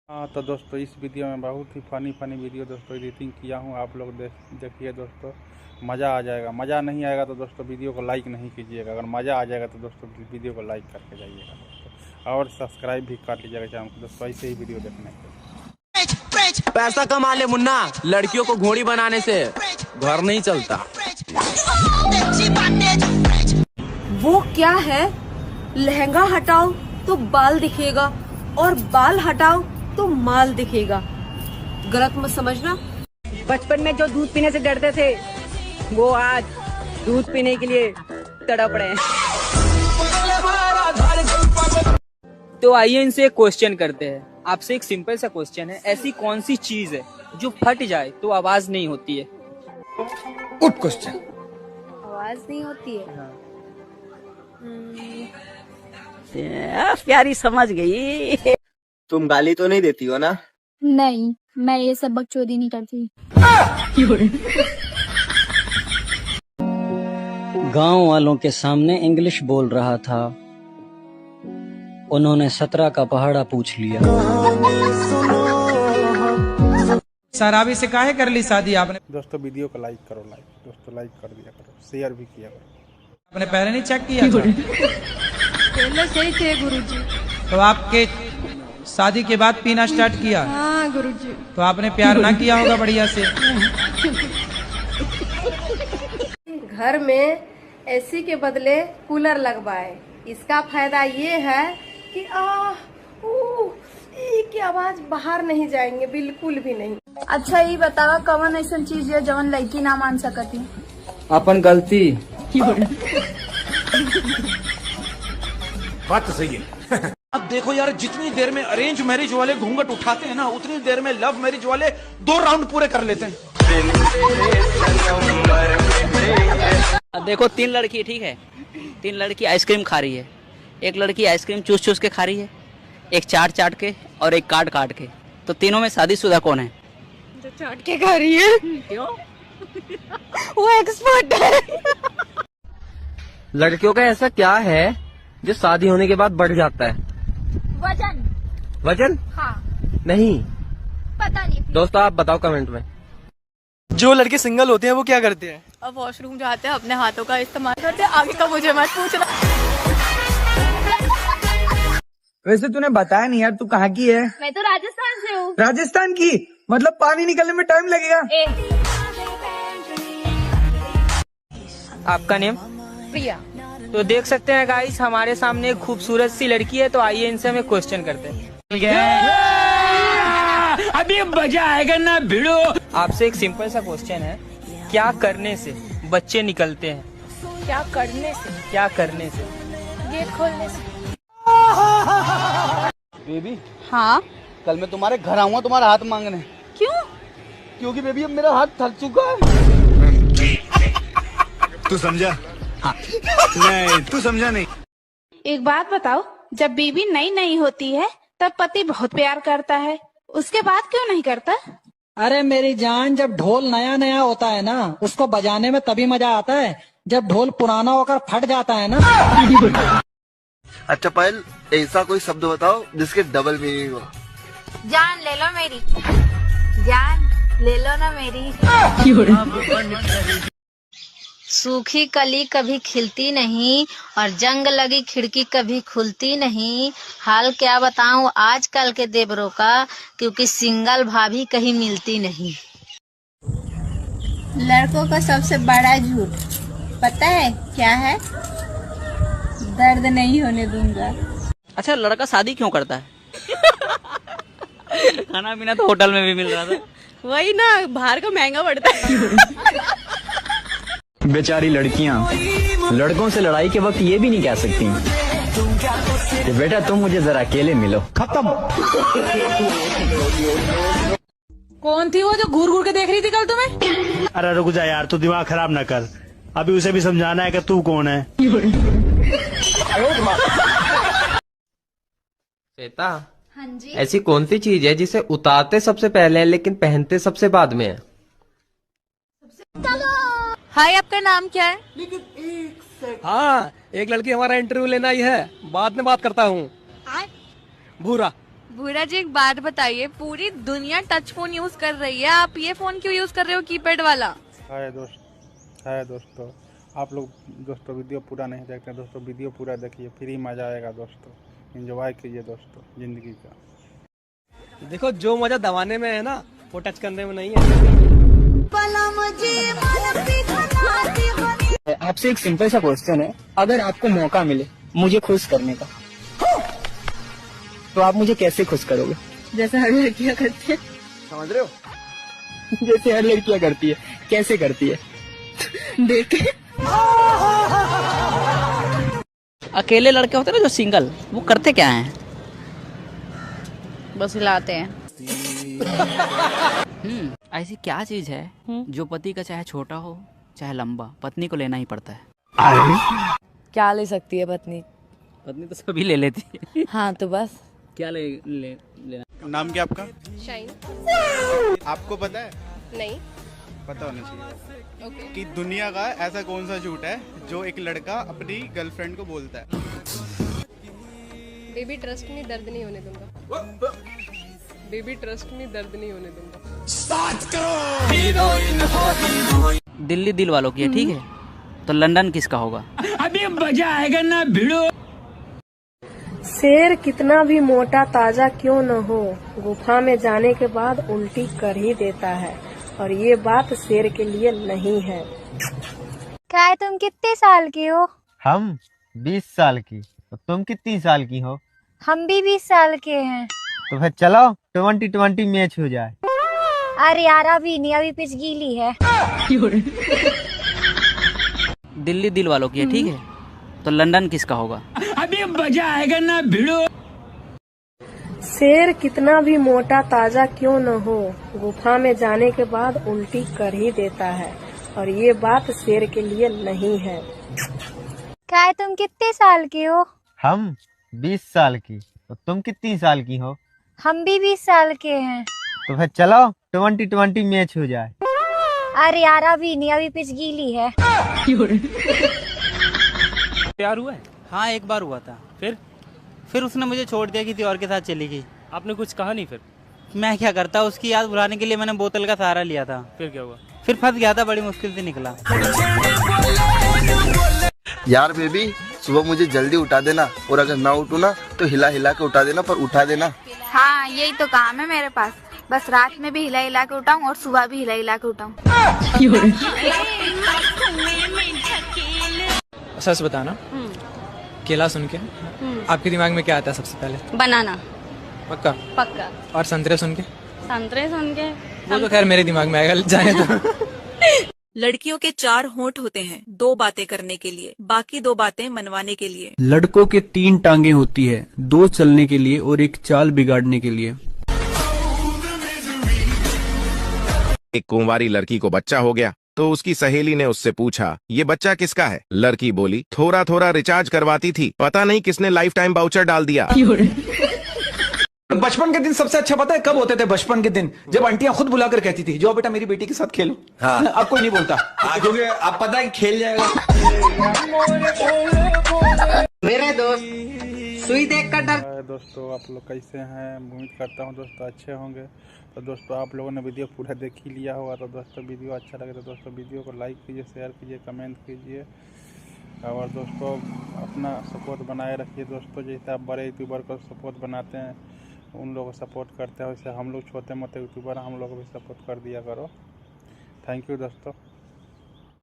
हाँ तो दोस्तों इस वीडियो में बहुत ही फनी वीडियो दोस्तों एडिटिंग किया हूँ। आप लोग देखिए दोस्तों, मज़ा आ जाएगा। मज़ा नहीं आएगा तो दोस्तों वीडियो को लाइक नहीं कीजिएगा। अगर मज़ा आ जाएगा तो दोस्तों वीडियो को लाइक करके जाइएगा दोस्तों, और सब्सक्राइब भी कर लीजिएगा चैनल को दोस्तों, ऐसे ही वीडियो देखने के। पैसा कमा ले मुन्ना, लड़कियों को घोड़ी बनाने से घर नहीं चलता। वो क्या है? लहंगा हटाओ तो बाल दिखेगा और बाल हटाओ तो माल दिखेगा। गलत मत समझना। बचपन में जो दूध पीने से डरते थे वो आज दूध पीने के लिए तड़प रहे हैं। तो आइए इनसे एक क्वेश्चन करते हैं। आपसे एक सिंपल सा क्वेश्चन है, ऐसी कौन सी चीज है जो फट जाए तो आवाज नहीं होती है? Good question. आवाज नहीं होती है। प्यारी समझ गई। तुम गाली तो नहीं देती हो ना? नहीं, मैं ये सब बकचोदी नहीं करती। गांव वालों के सामने इंग्लिश बोल रहा था, उन्होंने 17 का पहाड़ा पूछ लिया। शराबी से काहे कर ली शादी आपने? दोस्तों वीडियो को लाइक करो, दोस्तों लाइक कर दिया करो, शेयर भी किया करो। आपने पहले नहीं चेक किया था? पहले सही थे गुरुजी। तो आपके शादी के बाद पीना स्टार्ट किया? हाँ गुरुजी। तो आपने प्यार ना किया होगा बढ़िया से। घर में एसी के बदले कूलर लगवाए। इसका फायदा ये है कि की आवाज बाहर नहीं जाएंगे, बिल्कुल भी नहीं। अच्छा ये बतावा कौन ऐसा चीज है जवन लड़की ना मान सकती? अपन गलती। बात तो सही है। अब देखो यार, जितनी देर में अरेंज मैरिज वाले घूंघट उठाते हैं ना, उतनी देर में लव मैरिज वाले 2 राउंड पूरे कर लेते हैं। देखो 3 लड़की, ठीक है, 3 लड़की आइसक्रीम खा रही है। एक लड़की आइसक्रीम चूस चूस के खा रही है, एक चाट चाट के और एक काट काट के। तो तीनों में शादीशुदा कौन है? जो चाट के खा रही है। क्यों? वो एक्सपर्ट है। लड़कियों का ऐसा क्या है जो शादी होने के बाद बढ़ जाता है? वजन। वजन? हाँ। नहीं पता नहीं। दोस्तों आप बताओ कमेंट में। जो लड़के सिंगल होते हैं वो क्या करते हैं? अब वॉशरूम जाते हैं, अपने हाथों का इस्तेमाल करते हैं। आगे का मुझे मत पूछना। वैसे तूने बताया नहीं यार, तू कहाँ की है? मैं तो राजस्थान से हूँ। राजस्थान की? मतलब पानी निकलने में टाइम लगेगा? आपका नेम? प्रिया। तो देख सकते हैं गाइस, हमारे सामने एक खूबसूरत सी लड़की है। तो आइए इनसे हमें क्वेश्चन करते हैं। अभी मजा आएगा ना भिड़ो। आपसे एक सिंपल सा क्वेश्चन है, क्या करने से बच्चे निकलते हैं? क्या करने से? क्या करने से? गेट खोलने से। बेबी, हाँ। कल मैं तुम्हारे घर आऊंगा तुम्हारा हाथ मांगने। क्यों? क्योंकि बेबी अब मेरा हाथ थक चुका है। तू समझा? हाँ। नहीं, तू समझा नहीं। एक बात बताओ, जब बीवी नई नई होती है तब पति बहुत प्यार करता है, उसके बाद क्यों नहीं करता? अरे मेरी जान, जब ढोल नया नया होता है ना, उसको बजाने में तभी मजा आता है जब ढोल पुराना होकर फट जाता है ना। अच्छा पायल, ऐसा कोई शब्द बताओ जिसके डबल मीनिंग हो। जान ले लो मेरी, जान ले लो ना मेरी। सूखी कली कभी खिलती नहीं और जंग लगी खिड़की कभी खुलती नहीं। हाल क्या बताऊं आजकल के देवरों का, क्योंकि सिंगल भाभी कहीं मिलती नहीं। लड़कों का सबसे बड़ा झूठ पता है क्या है? दर्द नहीं होने दूंगा। अच्छा, लड़का शादी क्यों करता है? खाना पीना तो होटल में भी मिल रहा था। वही ना, बाहर का महंगा पड़ता है। बेचारी लड़कियां लड़कों से लड़ाई के वक्त ये भी नहीं कह सकती कि बेटा तुम मुझे जरा अकेले मिलो। खत्म। कौन थी वो जो घूर घूर के देख रही थी कल तुम्हें? अरे रुक जा यार, तू दिमाग खराब ना कर। अभी उसे भी समझाना है कि तू कौन है। श्वेता, हाँ जी। ऐसी कौन सी चीज है जिसे उतारते सबसे पहले है लेकिन पहनते सबसे बाद में है? हाय, आपका नाम क्या है? हाँ, एक लड़की हमारा इंटरव्यू लेना ही है, बाद में बात करता हूँ। भूरा। भूरा जी एक बात बताइए, पूरी दुनिया टच फोन यूज कर रही है, आप ये फोन क्यों यूज कर रहे हो कीपैड वाला? हाय दोस्तों, आप लोग दोस्तों वीडियो पूरा नहीं देखते हैं दोस्तों, वीडियो पूरा देखिए, फ्री मजा आएगा दोस्तों, एंजॉय कीजिए दोस्तों जिंदगी का। देखो जो मजा दबाने में है ना, वो टच करने में नहीं है। आपसे एक सिंपल सा क्वेश्चन है, अगर आपको मौका मिले मुझे खुश करने का, तो आप मुझे कैसे खुश करोगे? जैसे हर लड़कियां करती है। समझ रहे हो? जैसे हर लड़कियां करती है। कैसे करती है? देख के। अकेले लड़के होते हैं ना जो सिंगल, वो करते क्या हैं? बस हिलाते हैं। ऐसी क्या चीज है जो पति का चाहे छोटा हो चाहे लंबा, पत्नी को लेना ही पड़ता है? क्या ले सकती है पत्नी? पत्नी तो सभी ले लेती है। हाँ तो बस। क्या लेना? नाम क्या आपका? शाइन। आपको पता है? नहीं। पता होना चाहिए कि दुनिया का ऐसा कौन सा झूठ है जो एक लड़का अपनी गर्लफ्रेंड को बोलता है? बेबी ट्रस्ट मी, दर्द नहीं होने दूंगा। बेबी ट्रस्ट मी, दर्द नहीं होने दूंगा। दिल्ली दिल वालों की है, ठीक है, तो लंदन किसका होगा? अभी मजा आएगा ना भिड़ो। शेर कितना भी मोटा ताजा क्यों न हो, गुफा में जाने के बाद उल्टी कर ही देता है, और ये बात शेर के लिए नहीं है। क्या है, तुम कितने साल की हो? हम 20 साल की। तो तुम कितनी साल की हो? हम भी 20 साल के हैं। तो फिर चलो 20-20 मैच हो जाए। अरे यार अभी नहीं, अभी पिच गीली है। दिल्ली दिल वालों की है, ठीक है, तो लंदन किसका होगा? अभी मजा आएगा ना भिड़ो। शेर कितना भी मोटा ताजा क्यों न हो, गुफा में जाने के बाद उल्टी कर ही देता है, और ये बात शेर के लिए नहीं है। क्या है, तुम कितने साल के हो? हम 20 साल की। तो तुम कितनी साल की हो? हम भी 20 साल के हैं। तो फिर चलो 20-20 मैच हो जाए। अरे यार अभी नहीं, अभी पिच गीली है। प्यार हुआ है? हाँ, एक बार हुआ था। फिर उसने मुझे छोड़ दिया, किसी और के साथ चली गई। आपने कुछ कहा नहीं फिर? मैं क्या करता, उसकी याद भुलाने के लिए मैंने बोतल का सहारा लिया था। फिर क्या हुआ? फिर फंस गया था, बड़ी मुश्किल से निकला। यार बेबी, सुबह मुझे जल्दी उठा देना, और अगर ना उठूँ ना तो हिला हिला के उठा देना, पर उठा देना। हाँ, यही तो काम है मेरे पास, बस रात में भी हिला हिला के उठाऊं और सुबह भी हिला हिला के उठाऊं। सच बताना, केला सुन के आपके दिमाग में क्या आता है सबसे पहले? बनाना। पक्का? पक्का। और संतरे सुन के? संतरे सुन के वो तो खैर मेरे दिमाग में आएगा, जाने दो। लड़कियों के 4 होंठ होते हैं, 2 बातें करने के लिए, बाकी 2 बातें मनवाने के लिए। लड़कों के 3 टांगे होती है, 2 चलने के लिए और 1 चाल बिगाड़ने के लिए। एक कुंवारी लड़की को बच्चा हो गया तो उसकी सहेली ने उससे पूछा, ये बच्चा किसका है? लड़की बोली, थोड़ा थोड़ा रिचार्ज करवाती थी, पता नहीं किसने लाइफ टाइम वाउचर डाल दिया। बचपन के दिन सबसे अच्छा पता है कब होते थे? बचपन के दिन जब आंटियां खुद बुलाकर कहती थी, जाओ बेटा मेरी बेटी के साथ खेलो। हाँ। अब कोई नहीं बोलता, क्योंकि अब पता है खेल जाएगा। मेरे दोस्त सुई देख कर डर। दोस्तों आप लोग कैसे हैं? उम्मीद करता हूँ दोस्तों अच्छे होंगे। तो दोस्तों आप लोगों ने वीडियो पूरा देख ही लिया होगा, तो दोस्तों वीडियो अच्छा लगे तो दोस्तों वीडियो को लाइक कीजिए, शेयर कीजिए, कमेंट कीजिए, और दोस्तों अपना सपोर्ट बनाए रखिए दोस्तों। जैसे आप बड़े यूट्यूबर को सपोर्ट बनाते हैं, उन लोगों को सपोर्ट करते हैं, वैसे हम लोग छोटे मोटे यूट्यूबर हम लोग को भी सपोर्ट कर दिया करो। थैंक यू दोस्तों।